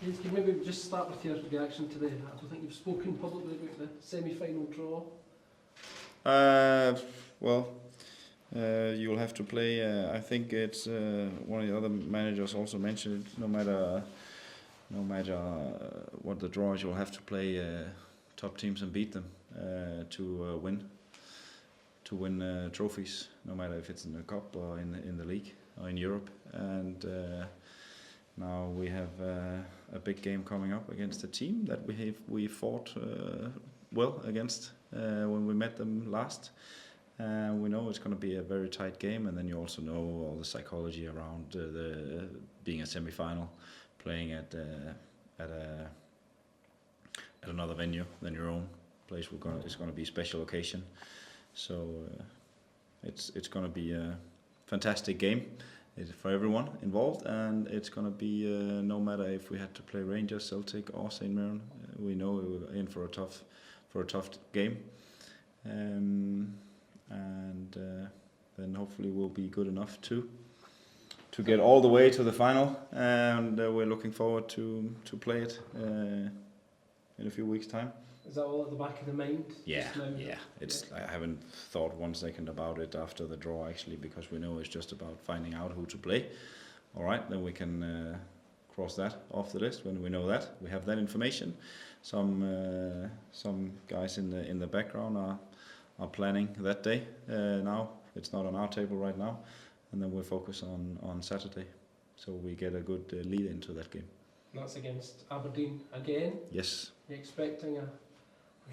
Yes, can you maybe just start with your reaction to the, I don't think you've spoken publicly about the semi-final draw. Well, you'll have to play. I think it's one of the other managers also mentioned it. No matter what the draw is, you'll have to play top teams and beat them to win trophies. No matter if it's in the cup or in the league or in Europe. And now we have a big game coming up against a team that we fought well against when we met them last. We know it's going to be a very tight game, and then you also know all the psychology around being a semi-final, playing at another venue than your own place. It's going to be a special occasion, so it's going to be a fantastic game for everyone involved, and it's going to be no matter if we had to play Rangers, Celtic, or St Mirren, we know we're in for a tough game. And then hopefully we'll be good enough to get all the way to the final, and we're looking forward to play it in a few weeks' time. Is that all at the back of the mind? Yeah. I haven't thought 1 second about it after the draw, actually, because we know it's just about finding out who to play. All right, then we can cross that off the list when we know that we have that information. Some guys in the background are planning that day. Now it's not on our table right now, and then we'll focus on Saturday, so we get a good lead into that game. And that's against Aberdeen again. Yes. Are you expecting I'm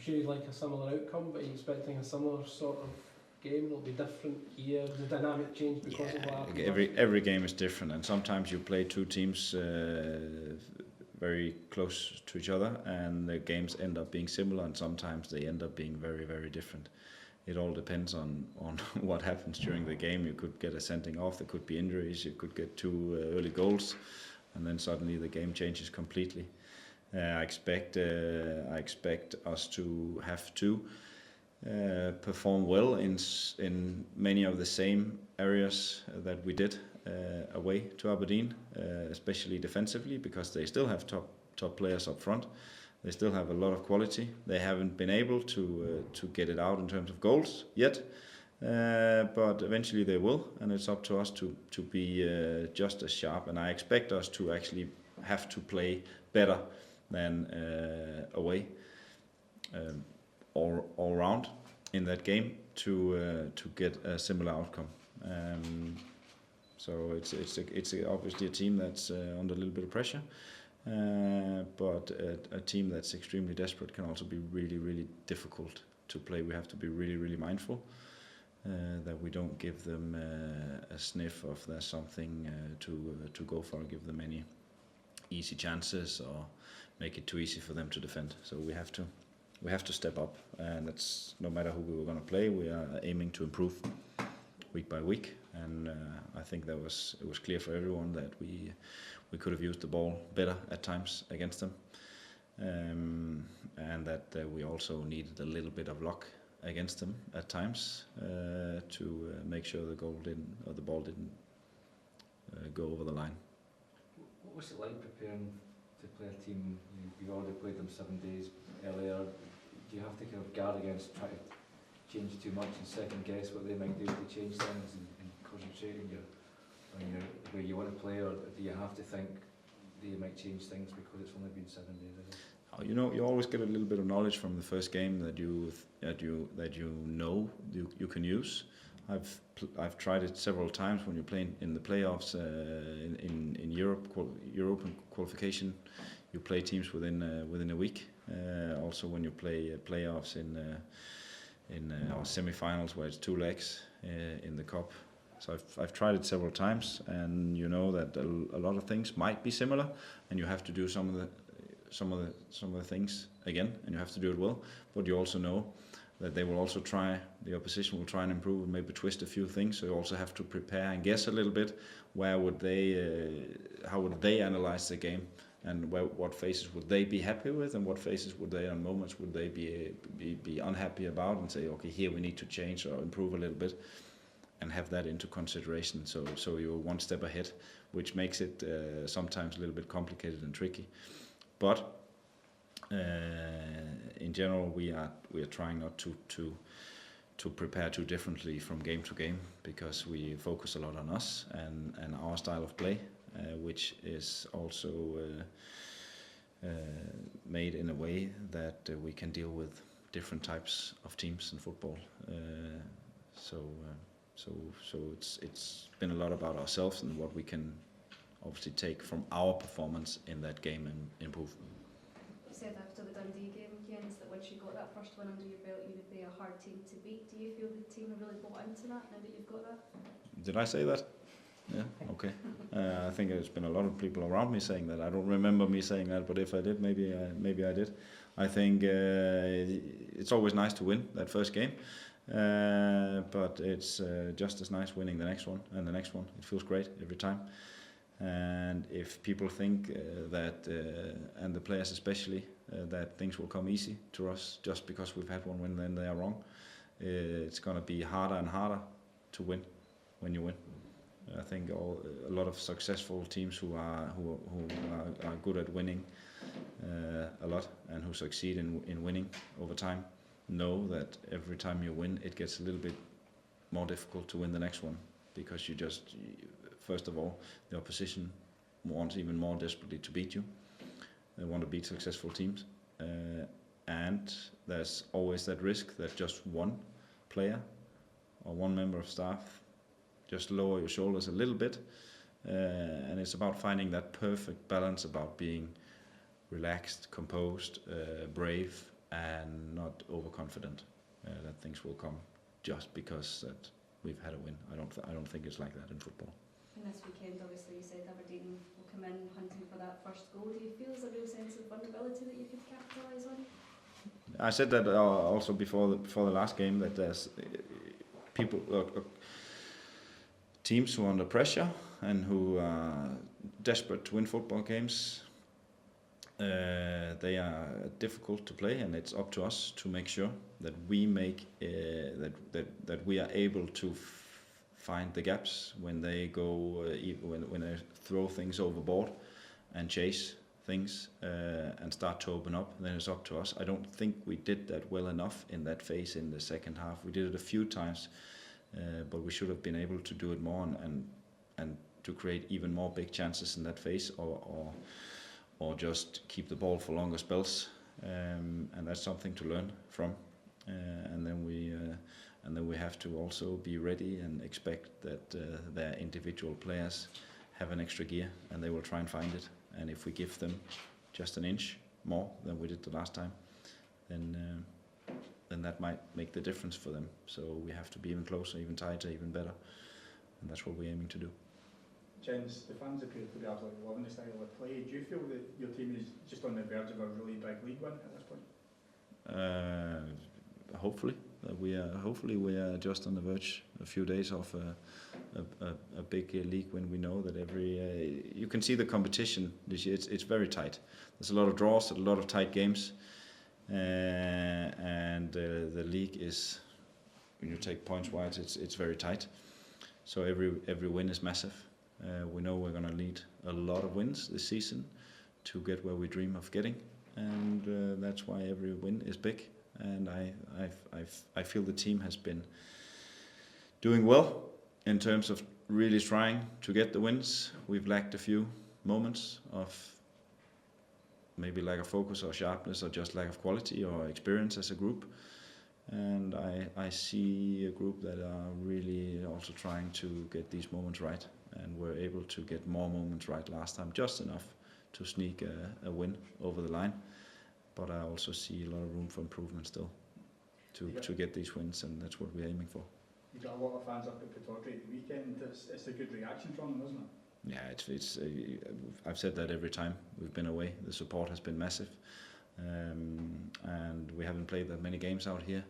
sure you'd like a similar outcome, but are you expecting a similar sort of game? It'll be different here. The dynamic change because of what happened. Every game is different, and sometimes you play two teams very close to each other, and the games end up being similar, and sometimes they end up being very, very different. It all depends on what happens during the game. You could get a sending off, there could be injuries, you could get 2 early goals, and then suddenly the game changes completely. I expect us to have to perform well in many of the same areas that we did away to Aberdeen, especially defensively, because they still have top players up front. They still have a lot of quality. They haven't been able to get it out in terms of goals yet, but eventually they will, and it's up to us to be just as sharp. And I expect us to actually have to play better than away all round in that game to get a similar outcome. So it's obviously a team that's under a little bit of pressure. But a team that's extremely desperate can also be really, really difficult to play. We have to be really, really mindful that we don't give them a sniff of there's something to go for, give them any easy chances or make it too easy for them to defend. So we have to step up, and that's no matter who we were going to play. We are aiming to improve week by week, and I think it was clear for everyone that we could have used the ball better at times against them, and that we also needed a little bit of luck against them at times to make sure the ball didn't go over the line. What was it like preparing to play a team? You've already played them 7 days earlier. Do you have to kind of guard against trying to change too much and second guess what they might do to change things and concentrating on where you want to play, or do you have to think they might change things because it's only been 7 days? You always get a little bit of knowledge from the first game that you can use. I've tried it several times when you're playing in the playoffs in European qualification. You play teams within a week. Also, when you play playoffs in our semi-finals where it's 2 legs in the cup. So I've tried it several times, and you know that a lot of things might be similar, and you have to do some of the things again, and you have to do it well. But you also know that the opposition will try and improve and maybe twist a few things. So you also have to prepare and guess a little bit how would they analyze the game, and what phases would they be happy with, and what phases would they, on moments, would they be unhappy about, and say, okay, here we need to change or improve a little bit. have that into consideration. So you're one step ahead, which makes it sometimes a little bit complicated and tricky. But in general, we are trying not to prepare too differently from game to game, because we focus a lot on us and our style of play, which is also made in a way that we can deal with different types of teams in football. So it's been a lot about ourselves and what we can obviously take from our performance in that game and improve. You said after the Dundee game, Jens, that once you got that first win under your belt, you would be a hard team to beat. Do you feel the team have really bought into that now that you've got that? Did I say that? Yeah, okay. I think there's been a lot of people around me saying that. I don't remember me saying that, but if I did, maybe I did. I think it's always nice to win that first game, but it's just as nice winning the next one and the next one. It feels great every time. And if people think that, and the players especially, that things will come easy to us just because we've had one win, then they are wrong. It's going to be harder and harder to win when you win. I think a lot of successful teams who are good at winning a lot and who succeed in winning over time know that every time you win, it gets a little bit more difficult to win the next one, because first of all, the opposition wants even more desperately to beat you. They want to beat successful teams, and there's always that risk that just one player or one member of staff just lower your shoulders a little bit, and it's about finding that perfect balance about being relaxed, composed, brave, and not overconfident that things will come just because that we've had a win. I don't think it's like that in football. And this weekend, obviously, you said Aberdeen will come in hunting for that first goal. Do you feel there's a real sense of vulnerability that you could capitalise on? I said that also before the last game, that there's people, teams who are under pressure and who are desperate to win football games. They are difficult to play, and it's up to us to make sure that we make that we are able to find the gaps when they go when they throw things overboard and chase things and start to open up. Then it's up to us. I don't think we did that well enough in that phase in the second half. We did it a few times, but we should have been able to do it more and to create even more big chances in that phase, or just keep the ball for longer spells, and that's something to learn from. And then we have to also be ready and expect that their individual players have an extra gear, and they will try and find it. And if we give them just an inch more than we did the last time, then that might make the difference for them. So we have to be even closer, even tighter, even better, and that's what we're aiming to do. Jens, the fans appear to be absolutely loving the style of play. Do you feel that your team is just on the verge of a really big league win at this point? Hopefully, we are just on the verge, a few days of a big league win. We know that you can see the competition this year. It's very tight. There's a lot of draws, a lot of tight games, and the league is, when you take points wise, it's very tight. So every win is massive. We know we're going to need a lot of wins this season to get where we dream of getting, and that's why every win is big. And I feel the team has been doing well in terms of really trying to get the wins. We've lacked a few moments of maybe lack of focus or sharpness, or just lack of quality or experience as a group. And I see a group that are really also trying to get these moments right, and we're able to get more moments right last time, just enough to sneak a win over the line. But I also see a lot of room for improvement still to get these wins, and that's what we're aiming for. You got a lot of fans up at Pittodrie at the weekend. It's a good reaction from them, isn't it? Yeah, it's I've said that every time we've been away. The support has been massive, and we haven't played that many games out here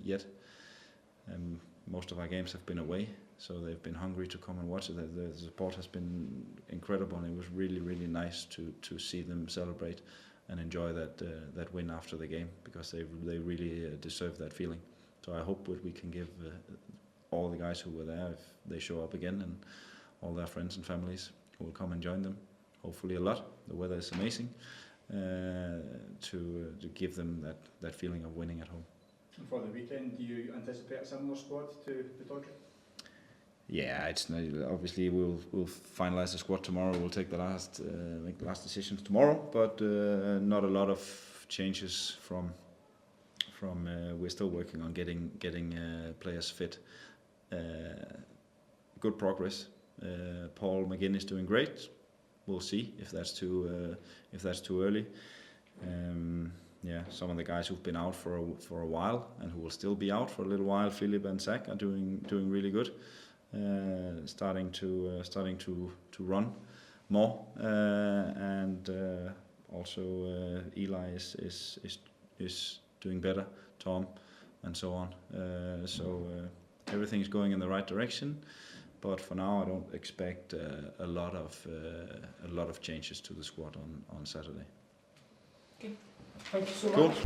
yet. Most of our games have been away, so they've been hungry to come and watch it. The support has been incredible, and it was really, really nice to see them celebrate and enjoy that win after the game, because they really deserve that feeling. So I hope that we can give all the guys who were there, if they show up again, and all their friends and families who will come and join them. Hopefully a lot. The weather is amazing. To give them that feeling of winning at home. And for the weekend, do you anticipate a similar squad to the Tawdry? Yeah, it's obviously we'll finalize the squad tomorrow. We'll take the make the last decisions tomorrow, but not a lot of changes from. We're still working on getting players fit. Good progress. Paul McGinn is doing great. We'll see if that's too early. Some of the guys who've been out for a while and who will still be out for a little while, Philip and Zach, are doing really good. Starting to run more, and also Eli is doing better. Tom, and so on. Everything is going in the right direction. But for now, I don't expect a lot of changes to the squad on Saturday. Okay. Thank you so Cool. much.